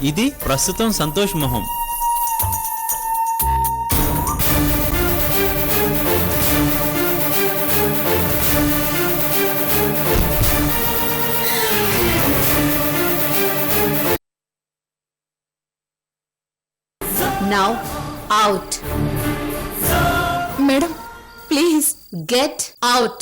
ఇది ప్రస్తుతం సంతోష్ మొహం. Now, out. Madam please. Get out.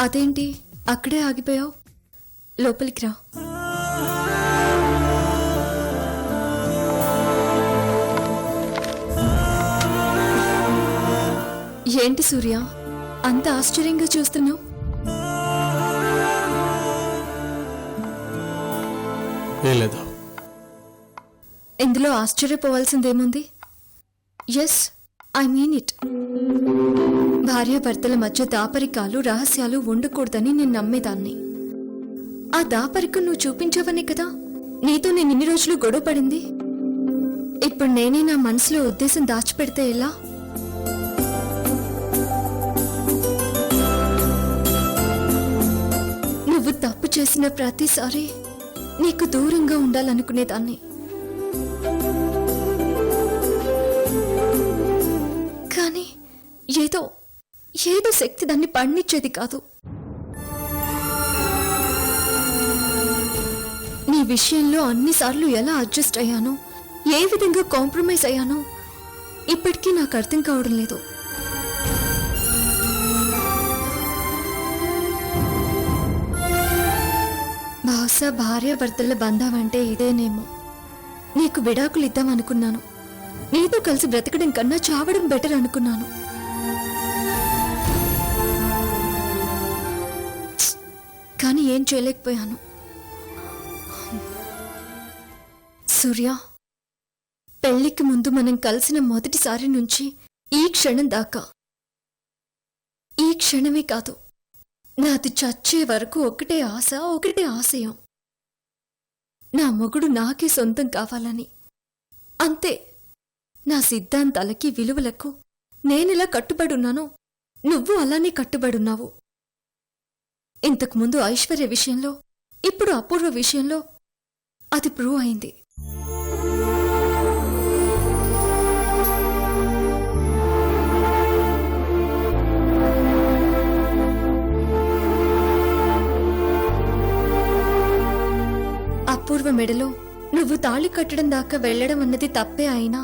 అదేంటి అక్కడే ఆగిపోయావు? లోపలికి రా. ఏంటి సూర్య అంత ఆశ్చర్యంగా చూస్తున్నావు? ఏం లేదు. ఇందులో ఆశ్చర్యపోవాల్సిందేముంది? Yes, I mean it. భార్యాభర్తల మధ్య దాపరికాలు రహస్యాలు ఉండకూడదని నేను నమ్మేదాన్ని. ఆ దాపరికం నువ్వు చూపించావనే కదా నీతో నేను ఇన్ని రోజులు గొడవ పడింది. ఇప్పుడు నేనే నా మనసులో ఉద్దేశం దాచిపెడితే ఎలా? నువ్వు తప్పు చేసిన ప్రతిసారి నీకు దూరంగా ఉండాలనుకునేదాన్ని. కానీ ఏదో ఏదో శక్తి దాన్ని పండించేది కాదు. నీ విషయంలో అన్నిసార్లు ఎలా అడ్జస్ట్ అయ్యానో, ఏ విధంగా కాంప్రమైజ్ అయ్యానో ఇప్పటికీ నాకు అర్థం కావడం లేదు. బహుశా భార్యాభర్తల బంధం అంటే ఇదేనేమో. నీకు విడాకులు ఇద్దామనుకున్నాను. నీతో కలిసి బ్రతకడం కన్నా చావడం బెటర్ అనుకున్నాను. కానీ ఏం చేయలేకపోయాను. సూర్య, పెళ్లికి ముందు మనం కలిసిన మొదటిసారి నుంచి ఈ క్షణం దాకా, ఈ క్షణమే కాదు, నాది చచ్చే వరకు ఒకటే ఆశ, ఒకటే ఆశయం. నా మొగుడు నాకే సొంతం కావాలని. అంతే. నా సిద్ధాంతాలకి విలువలకు నేనెలా కట్టుబడున్నానో నువ్వు అలానే కట్టుబడున్నావు. ఇంతకుముందు ఐశ్వర్య విషయంలో, ఇప్పుడు అపూర్వ విషయంలో అది ప్రూవ్ అయింది. అపూర్వ మెడలో నువ్వు తాళి కట్టడం దాకా వెళ్లడం అన్నది తప్పే అయినా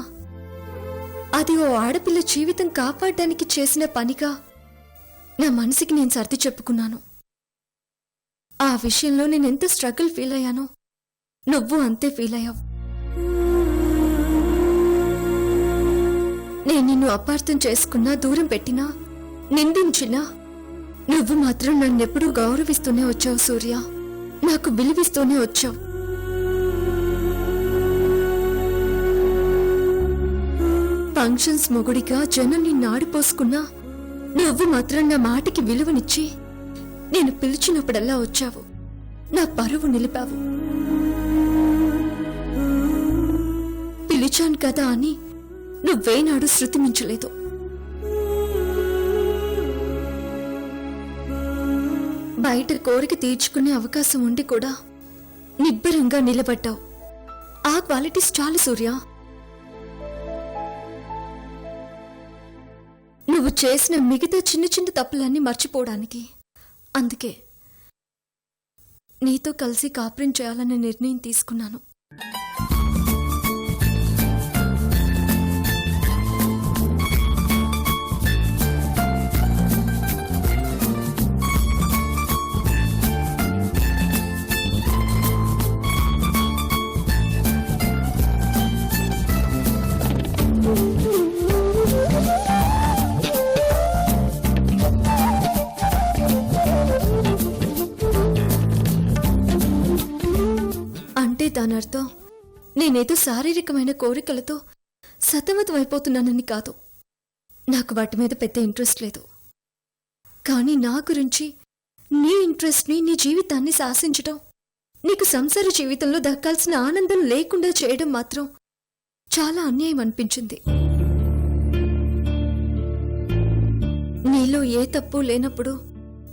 అది ఓ ఆడపిల్ల జీవితం కాపాడడానికి చేసిన పనిగా నా మనసుకి నేను సర్ది చెప్పుకున్నాను. ఆ విషయంలో నేనెంత స్ట్రగుల్ ఫీల్ అయ్యానో నువ్వు అంతే ఫీల్ అయ్యావు. నేను నిన్ను అపార్థం చేసుకున్నా, దూరం పెట్టినా, నిందించినా నువ్వు మాత్రం నన్నెప్పుడూ గౌరవిస్తూనే వచ్చావు సూర్య. నాకు విలువిస్తూనే వచ్చావు. ఫంక్షన్స్ మొగుడిగా జనం నిన్ను ఆడిపోసుకున్నా నువ్వు మాత్రం నా మాటకి విలువనిచ్చి నేను పిలిచినప్పుడల్లా వచ్చావు. నా పరువు నిలిపావు. పిలిచాను కదా అని నువ్వేనాడు శృతి మించలేదు. బయట కోరిక తీర్చుకునే అవకాశం ఉండి కూడా నిబ్బరంగా నిలబడ్డావు. ఆ క్వాలిటీస్ చాలు సూర్య. నువ్వు చేసిన మిగతా చిన్న చిన్న తప్పులన్నీ మర్చిపోవడానికి. అందుకే నీతో కలిసి కాపురం చేయాలనే నిర్ణయం తీసుకున్నాను. అంటే దానర్థం నేనేదో శారీరకమైన కోరికలతో సతమతం అయిపోతున్నానని కాదు. నాకు వాటి మీద పెద్ద ఇంట్రెస్ట్ లేదు. కానీ నా గురించి, నీ ఇంట్రెస్ట్ని, నీ జీవితాన్ని శాసించడం, నీకు సంసార జీవితంలో దక్కాల్సిన ఆనందం లేకుండా చేయడం మాత్రం చాలా అన్యాయం అనిపించింది. నీలో ఏ తప్పు లేనప్పుడు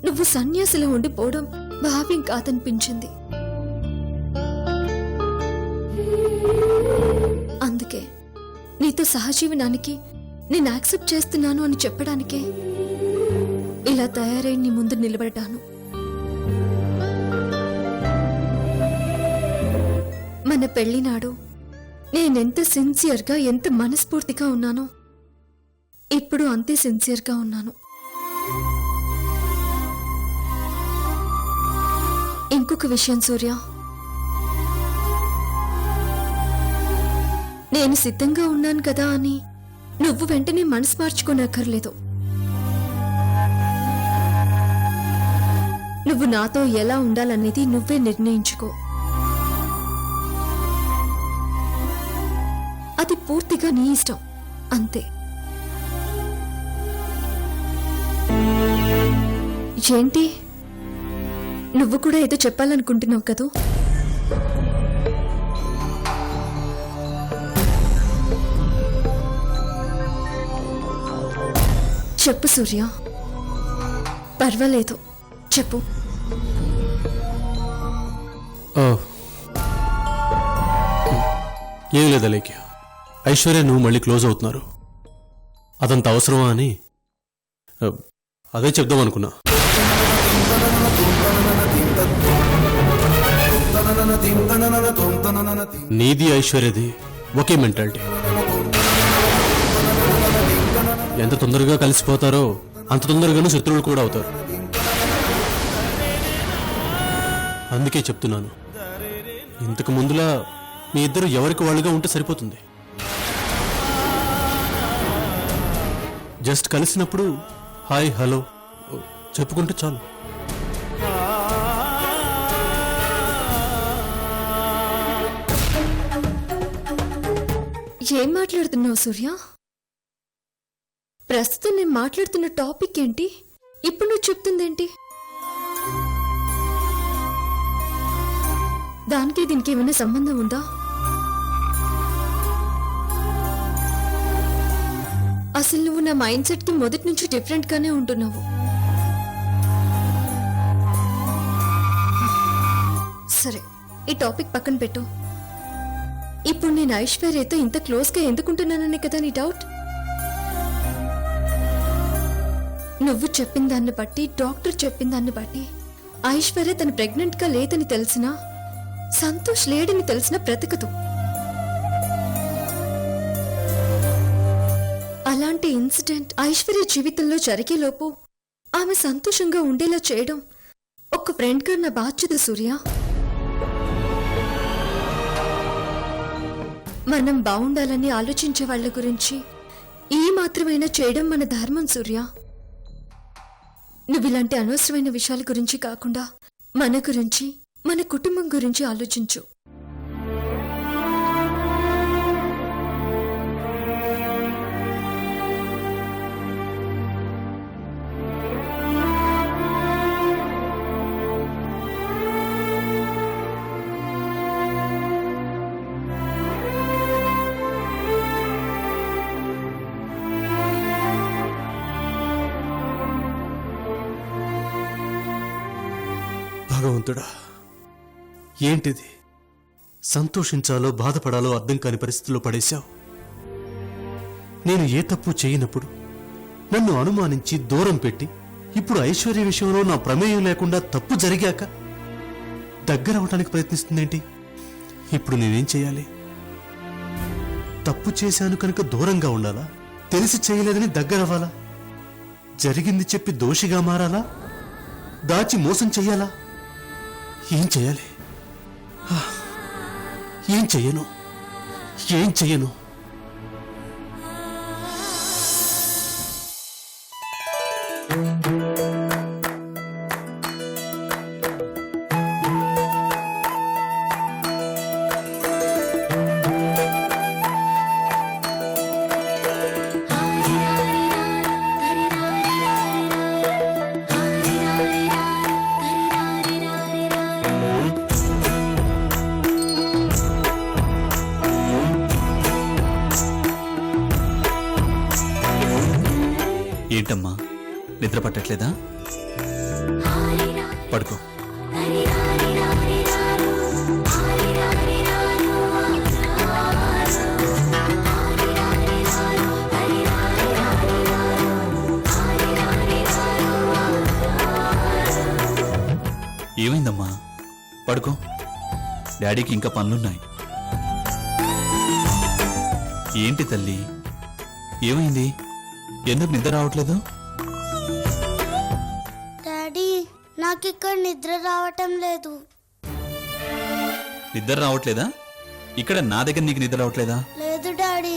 నువ్వు సన్యాసిలో ఉండిపోవడం భావ్యం కాదనిపించింది. అందుకే నీతో సహజీవనానికి నేను యాక్సెప్ట్ చేస్తున్నాను అని చెప్పడానికే ఇలా తయారై నీ ముందు నిలబడ్డాను. మన పెళ్లినాడు నేనెంత సిన్సియర్గా, ఎంత మనస్ఫూర్తిగా ఉన్నానో ఇప్పుడు అంతే సిన్సియర్గా ఉన్నాను. ఇంకొక విషయం సూర్య, నేను సిద్ధంగా ఉన్నాను కదా అని నువ్వు వెంటనే మనసు మార్చుకోనక్కర్లేదు. నువ్వు నాతో ఎలా ఉండాలనేది నువ్వే నిర్ణయించుకో. అది పూర్తిగా నీ ఇష్టం, అంతే. ఏంటి, నువ్వు కూడా ఏదో చెప్పాలనుకుంటున్నావు కదూ? చెప్పు సూర్య, పర్వాలేదు, చెప్పు. ఏం లేదా లేఖ్య, ఐశ్వర్య నువ్వు మళ్ళీ క్లోజ్ అవుతున్నారు. అదంత అవసరమా అని అదే చెప్దాం అనుకున్నా. నీది ఐశ్వర్యది ఒకే మెంటాలిటీ. ఎంత తొందరగా కలిసిపోతారో అంత తొందరగానూ శత్రువులు కూడా అవుతారు. అందుకే చెప్తున్నాను, ఇంతకు ముందులా మీ ఇద్దరు ఎవరికి వాళ్ళుగా ఉంటే సరిపోతుంది. జస్ట్ కలిసినప్పుడు హాయ్ హలో చెప్పుకుంటే చాలు. ఏం మాట్లాడుతున్నావు సూర్య? ప్రస్తుతం నేను మాట్లాడుతున్న టాపిక్ ఏంటి? ఇప్పుడు నువ్వు చెప్తుందేంటి? దానికి దీనికి ఏమైనా సంబంధం ఉందా? అసలు నువ్వు నా మైండ్ సెట్ కి మొదటి నుంచి డిఫరెంట్ గానే ఉంటున్నావు. సరే, ఈ టాపిక్ పక్కన పెట్టు. ఇప్పుడు నేను ఐశ్వర్యతో ఇంత క్లోజ్ గా ఎందుకుంటున్నాననే కదా నీ డౌట్? నువ్వు చెప్పిన దాన్ని బట్టి, డాక్టర్ చెప్పిన దాన్ని బట్టి ఐశ్వర్య తను ప్రెగ్నెంట్ గా లేదని తెలిసినా, సంతోష్ లేడని తెలిసినా బ్రతకదు. అలాంటి ఇన్సిడెంట్ ఐశ్వర్య జీవితంలో జరిగేలోపు ఆమె సంతోషంగా ఉండేలా చేయడం ఒక ఫ్రెండ్ గా నా బాధ్యత సూర్య. మనం బాగుండాలని ఆలోచించే వాళ్ళ గురించి ఈ మాత్రమైనా చేయడం మన ధర్మం సూర్య. నువ్వు ఇలాంటి అనవసరమైన విషయాల గురించి కాకుండా మన గురించి, మన కుటుంబం గురించి ఆలోచించు. భగవంతుడా, ఏంటిది? సంతోషించాలో బాధపడాలో అర్థం కాని పరిస్థితుల్లో పడేశావు. నేను ఏ తప్పు చేయనప్పుడు నన్ను అనుమానించి దూరం పెట్టి, ఇప్పుడు ఐశ్వర్య విషయంలో నా ప్రమేయం లేకుండా తప్పు జరిగాక దగ్గరవటానికి ప్రయత్నిస్తుందేంటి? ఇప్పుడు నేనేం చేయాలి? తప్పు చేశాను కనుక దూరంగా ఉండాలా? తెలిసి చేయలేదని దగ్గరవ్వాలా? జరిగింది చెప్పి దోషిగా మారాలా? దాచి మోసం చెయ్యాలా? ఏం చెయ్యాలి? ఏం చెయ్యను? ఏం చెయ్యను? ఏంటమ్మా, నిద్ర పట్టట్లేదా? పడుకో. ఏమైందమ్మా? పడుకో, డాడీకి ఇంకా పనులున్నాయి. ఏంటి తల్లి, ఏమైంది? ఎందుకు నిద్ర రావట్లేదు? డాడీ, నాకిక్కడ నిద్ర రావటం లేదు. నిద్ర రావట్లేదా? ఇక్కడ నా దగ్గర నీకు నిద్ర రావట్లేదా? లేదు డాడీ,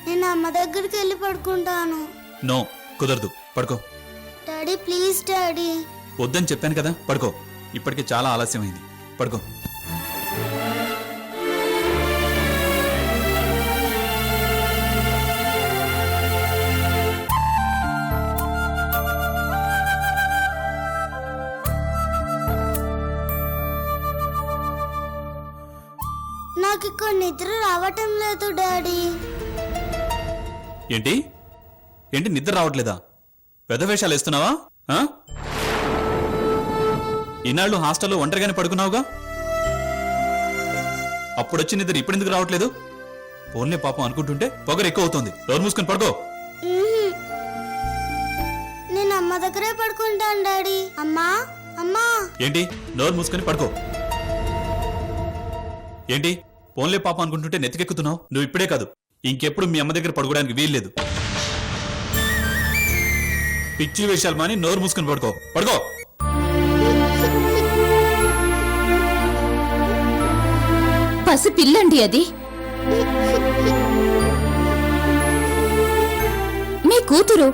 నేను అమ్మ దగ్గరికి వెళ్ళి పడుకుంటాను. నో, కుదరదు, పడుకో. Daddy please daddy. వద్దని చెప్పాను కదా, పడుకో. ఇప్పటికే చాలా ఆలస్యమైంది, పడుకో. నాకు ఇక్కడ నిద్ర రావటం లేదు డాడీ. ఏంటి ఏంటి నిద్ర రావట్లేదా? పెదవేషాలు వేస్తున్నావా? ఆ? ఈనాళ్ళు హాస్టల్లో ఒంటరిగానే పడుకున్నావుగా, అప్పుడొచ్చి నిద్ర ఇప్పుడెందుకు రావట్లేదు? పోన్లే పాపం అనుకుంటుంటే పొగరు ఎక్కువ అవుతుంది. డోర్ మూసుకొని పడుకో. మ్మ్. నేను అమ్మ దగ్గరే పడుకుంటాను డాడీ. అమ్మా అమ్మా. ఏంటి డోర్ మూసుకొని పడుకో. ఏంటి పోన్లే పాపం అనుకుంటుంటే నెత్తికెక్కుతున్నావు? నువ్వు ఇప్పుడే కాదు, ఇంకెప్పుడు మీ అమ్మ దగ్గర పడుకోవడానికి వీల్లేదు. పిచ్చి వేషాలు మాని నోరు మూసుకొని పడుకో. పడుకో. పసి పిల్లండి అది. మీ కూతురు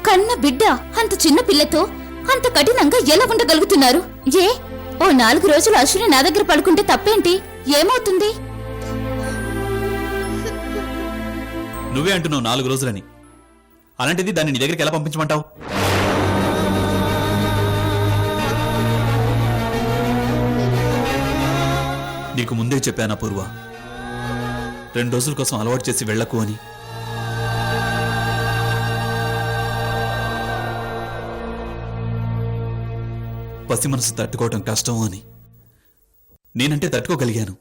కన్న బిడ్డ అంత చిన్న పిల్లతో అంత కఠినంగా ఎలా ఉండగలుగుతున్నారు? ఓ 4 రోజులు అశ్విని నా దగ్గర పడుకుంటే తప్పేంటి? ఏమవుతుంది? నువ్వే అంటున్నావు 4 రోజులని. అలాంటిది దాన్ని నీ దగ్గరికి ఎలా పంపించమంటావు? నీకు ముందే చెప్పానా పూర్వ, 2 రోజుల కోసం అలవాటు చేసి వెళ్ళకు అని. పసి మనసు తట్టుకోవటం కష్టం అని. నేనంటే తట్టుకోగలిగాను.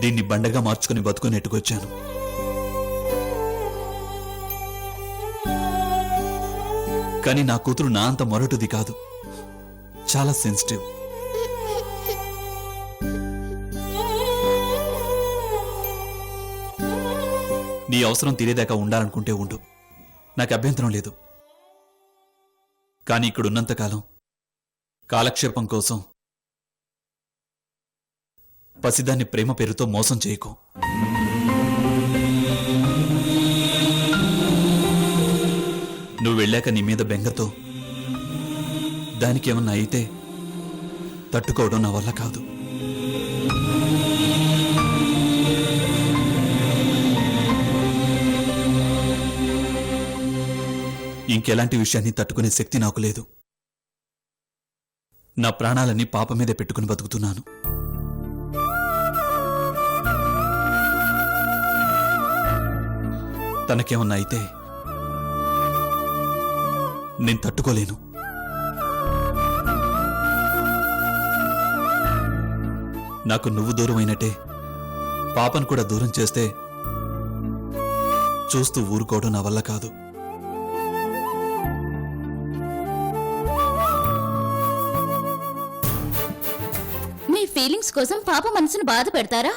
దీన్ని బండగా మార్చుకుని బతుకునేట్టుకొచ్చాను. కానీ నా కూతురు నా అంత మొరటుది కాదు, చాలా సెన్సిటివ్. నీ అవసరం తీరేదాకా ఉండాలనుకుంటే ఉండు, నాకు అభ్యంతరం లేదు. కానీ ఇక్కడున్నంతకాలం కాలక్షేపం కోసం పసిదాన్ని ప్రేమ పేరుతో మోసం చేయకు. నువ్వు వెళ్ళాక నీ మీద బెంగతో దానికేమన్నా అయితే తట్టుకోవడం నా వల్ల కాదు. ఇంకెలాంటి విషయాన్ని తట్టుకునే శక్తి నాకు లేదు. నా ప్రాణాలన్నీ పాప మీదే పెట్టుకుని బతుకుతున్నాను. తనకేమన్నా అయితే నేను తట్టుకోలేను. నాకు నువ్వు దూరం అయినట్టే పాపను కూడా దూరం చేస్తే చూస్తూ ఊరుకోవడం నా వల్ల కాదు. మీ ఫీలింగ్స్ కోసం పాప మనసును బాధ పెడతారా?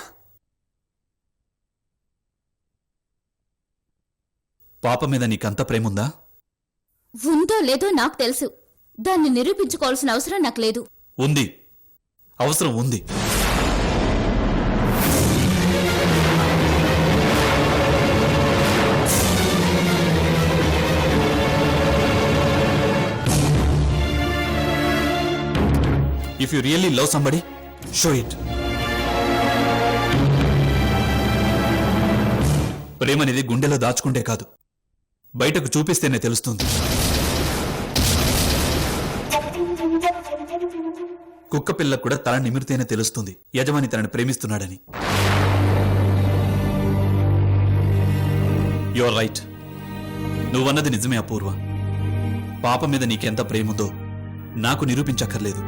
పాప మీద నీకంత ప్రేముందా? ఉందో లేదో నాకు తెలుసు. దాన్ని నిరూపించుకోవాల్సిన అవసరం నాకు లేదు. ఉంది, అవసరం ఉంది. If you really love somebody, show it. ప్రేమనేది గుండెలో దాచుకుంటే కాదు, బయటకు చూపిస్తేనే తెలుస్తుంది. కుక్క పిల్లకు కూడా తల నిమిరితేనే తెలుస్తుంది యజమాని తనని ప్రేమిస్తున్నాడని. యువర్ రైట్, నువ్వన్నది నిజమే అపూర్వ. పాప మీద నీకెంత ప్రేముందో నాకు నిరూపించక్కర్లేదు.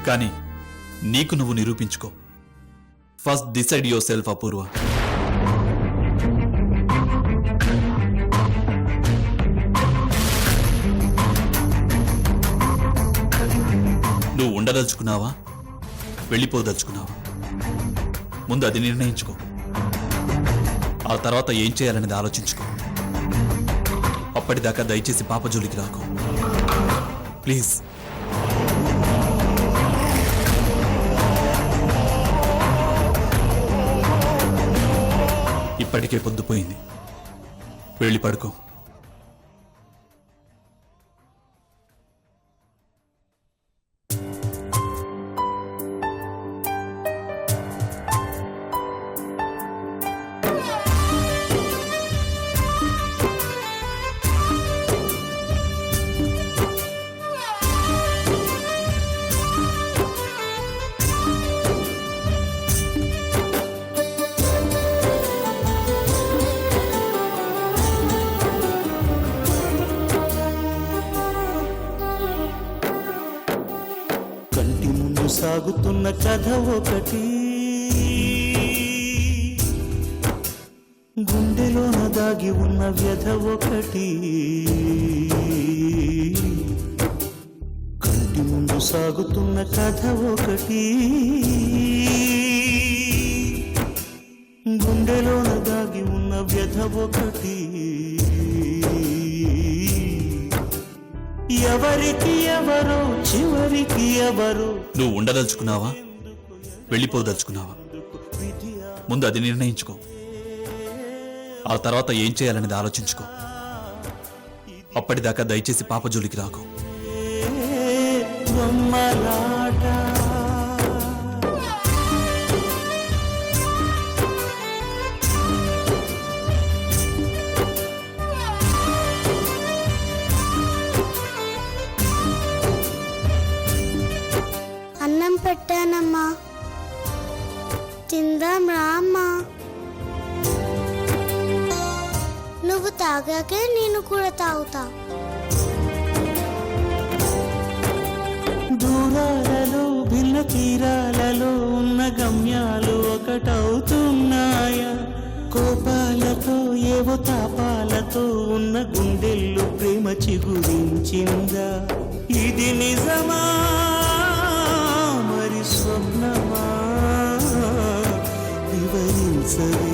కానీ నీకు నువ్వు నిరూపించుకో. ఫస్ట్ డిసైడ్ యువర్ సెల్ఫ్ అపూర్వ. నువ్వు ఉండదలుచుకున్నావా, వెళ్ళిపోదలుచుకున్నావా? ముందు అది నిర్ణయించుకో. ఆ తర్వాత ఏం చేయాలనేది ఆలోచించుకో. అప్పటిదాకా దయచేసి పాప జోలికి రాకు ప్లీజ్. ఇప్పటికే పొద్దుపోయింది, వెళ్ళి పడుకో. కంటి ముందు సాగుతున్న కథ ఒకటి, గుండెలోన దాగి ఉన్న వ్యధ ఒకటి. కంటి ముందు సాగుతున్న కథ ఒకటి, గుండెలోన దాగి ఉన్న వ్యధ ఒకటి. ఎవరికి ఎవరో చివరికి ఎవరు. నువ్వు ఉండదలుచుకున్నావా, వెళ్ళిపోదలుచుకున్నావా? ముందు అది నిర్ణయించుకో, ఆ తర్వాత ఏం చేయాలనేది ఆలోచించుకో. అప్పటిదాకా దయచేసి పాప జోలికి రాకు. బొమ్మలాట అన్నం పెట్టానమ్మా, తిందాం రామ్మా. నువ్వు తాగాకే నేను కూడా తాగుతా. దూరాలలో భిన్న తీరాలలో ఉన్న గమ్యాలు ఒకటవుతున్నాయా? కోపాలతో ఏవో తాపాలతో ఉన్న గుండెల్లో ప్రేమ చిగురించిందా? ఇది నిజమా మరి స్వప్నమా? వివరించగా